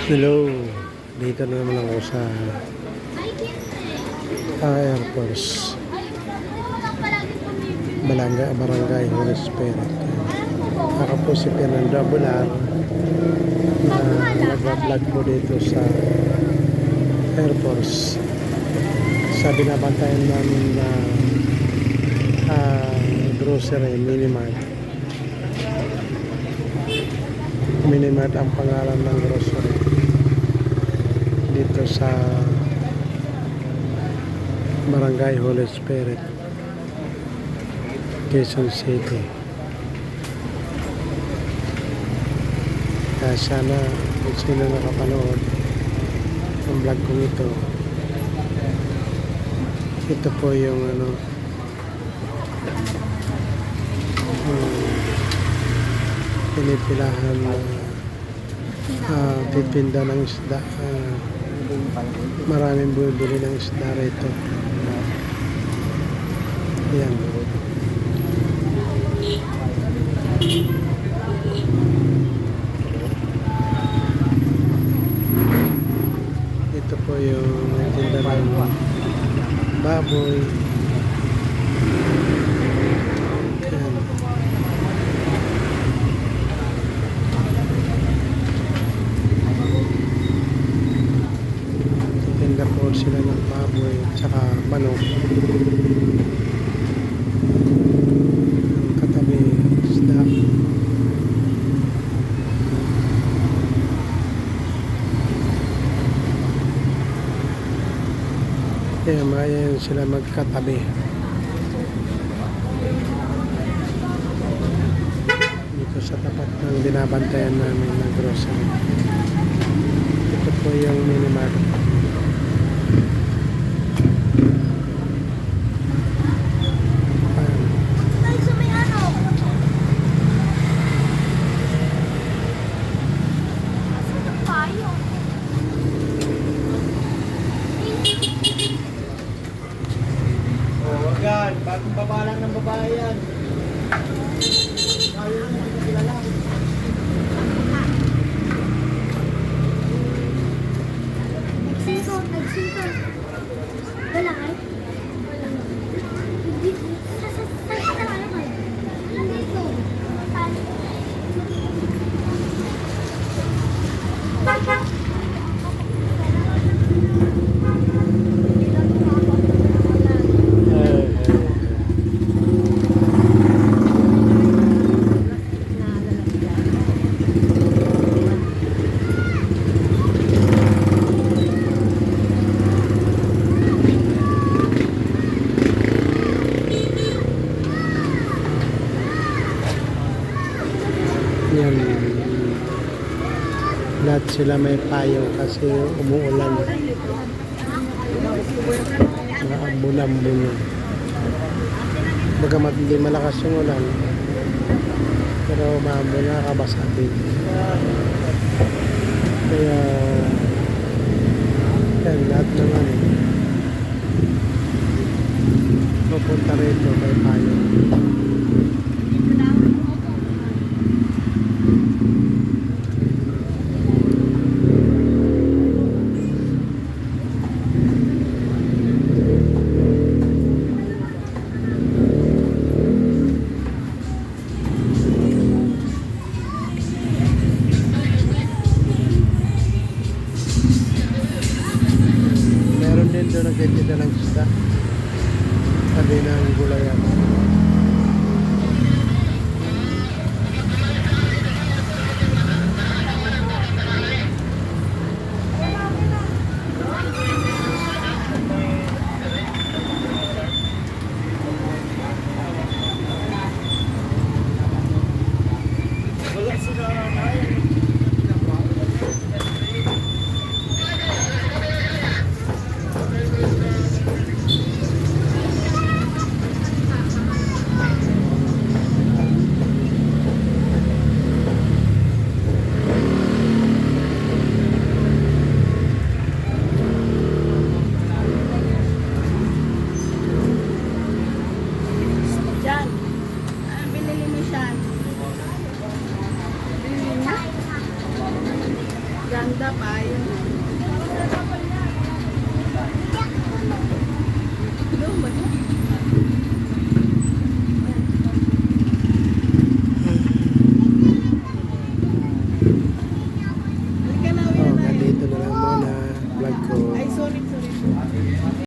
Hello, dito na naman ako sa Air Force Barangay Holy Spirit. Ako po si Fernando Abular na nag-vlog po dito sa Air Force sa binabantayan namin na grocery Minimart ang pangalan ng grocery dito sa Barangay Holy Spirit, Quezon City. Kaya sana kung sino nakapanood ng vlog kong ito po yung pinipilahan na titinda ng isda. Maraming bumibili ng isda rito. Ayan. Ito po yung tinda ng baboy. Ayan. Tinda po sila ng baboy at saka manok. Katabi isda. Kaya mayan sila magkatabi. Dito sa tapat ng binabantayan namin na grocery. Ito po yung Minimart. Yan, bagong baba lang ng babae yan. Ayaw mo na kilala. Nagsingkot. Wala kayo? Saan ka naman naman? Dito. Yan. Lahat sila may payo kasi umuulan. Ambon-ambon na. Bagamat hindi malakas yung ulan, pero maambon na, kabasa din. Kaya yan, lahat naman pupunta rito may payo. Meron din doon nagtitinda ng isda. Sabi ng gulayan. Ganda pa yun.